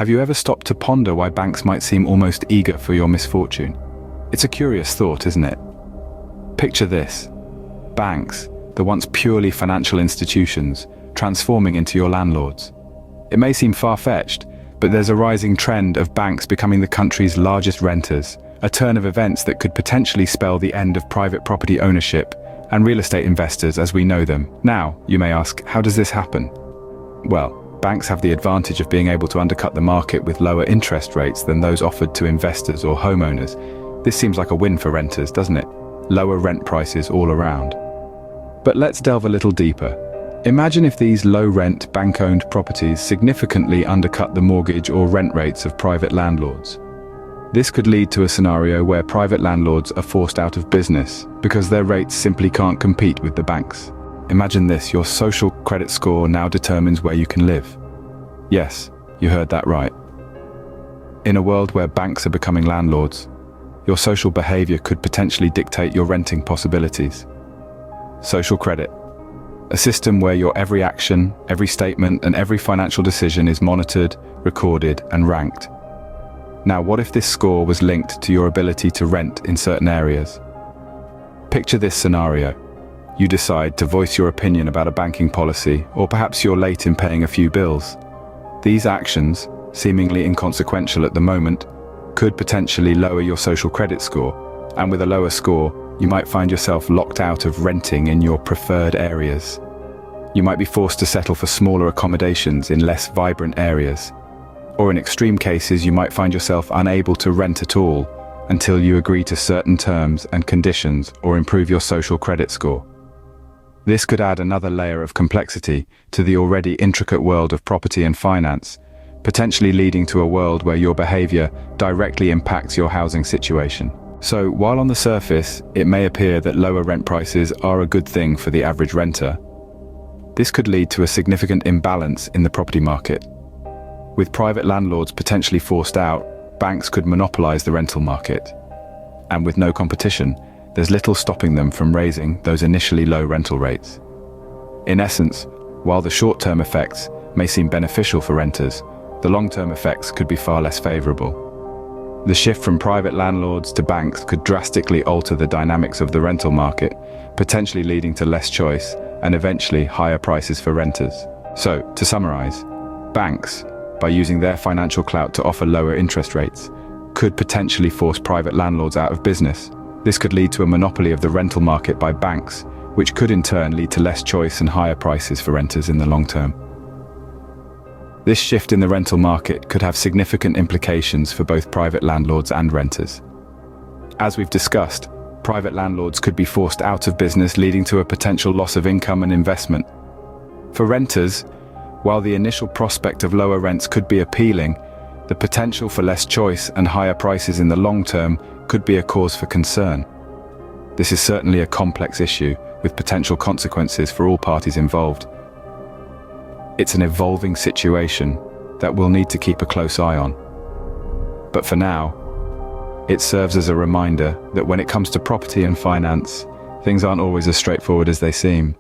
Have you ever stopped to ponder why banks might seem almost eager for your misfortune? It's a curious thought, isn't it? Picture this. Banks, the once purely financial institutions, transforming into your landlords. It may seem far-fetched, but there's a rising trend of banks becoming the country's largest renters, a turn of events that could potentially spell the end of private property ownership and real estate investors as we know them. Now, you may ask, how does this happen? Well, banks have the advantage of being able to undercut the market with lower interest rates than those offered to investors or homeowners. This seems like a win for renters, doesn't it? Lower rent prices all around. But let's delve a little deeper. Imagine if these low-rent, bank-owned properties significantly undercut the mortgage or rent rates of private landlords. This could lead to a scenario where private landlords are forced out of business because their rates simply can't compete with the banks. Imagine this, your social credit score now determines where you can live. Yes, you heard that right. In a world where banks are becoming landlords, your social behavior could potentially dictate your renting possibilities. Social credit. A system where your every action, every statement, and every financial decision is monitored, recorded, and ranked. Now, what if this score was linked to your ability to rent in certain areas? Picture this scenario. You decide to voice your opinion about a banking policy, or perhaps you're late in paying a few bills. These actions, seemingly inconsequential at the moment, could potentially lower your social credit score, and with a lower score, you might find yourself locked out of renting in your preferred areas. You might be forced to settle for smaller accommodations in less vibrant areas. Or in extreme cases, you might find yourself unable to rent at all until you agree to certain terms and conditions or improve your social credit score. This could add another layer of complexity to the already intricate world of property and finance, potentially leading to a world where your behavior directly impacts your housing situation. So, while on the surface, it may appear that lower rent prices are a good thing for the average renter, this could lead to a significant imbalance in the property market. With private landlords potentially forced out, banks could monopolize the rental market. And with no competition, there's little stopping them from raising those initially low rental rates. In essence, while the short-term effects may seem beneficial for renters, the long-term effects could be far less favorable. The shift from private landlords to banks could drastically alter the dynamics of the rental market, potentially leading to less choice and eventually higher prices for renters. So, to summarize, banks, by using their financial clout to offer lower interest rates, could potentially force private landlords out of business. This could lead to a monopoly of the rental market by banks, which could in turn lead to less choice and higher prices for renters in the long term. This shift in the rental market could have significant implications for both private landlords and renters. As we've discussed, private landlords could be forced out of business, leading to a potential loss of income and investment. For renters, while the initial prospect of lower rents could be appealing, the potential for less choice and higher prices in the long term could be a cause for concern. This is certainly a complex issue with potential consequences for all parties involved. It's an evolving situation that we'll need to keep a close eye on. But for now, it serves as a reminder that when it comes to property and finance, things aren't always as straightforward as they seem.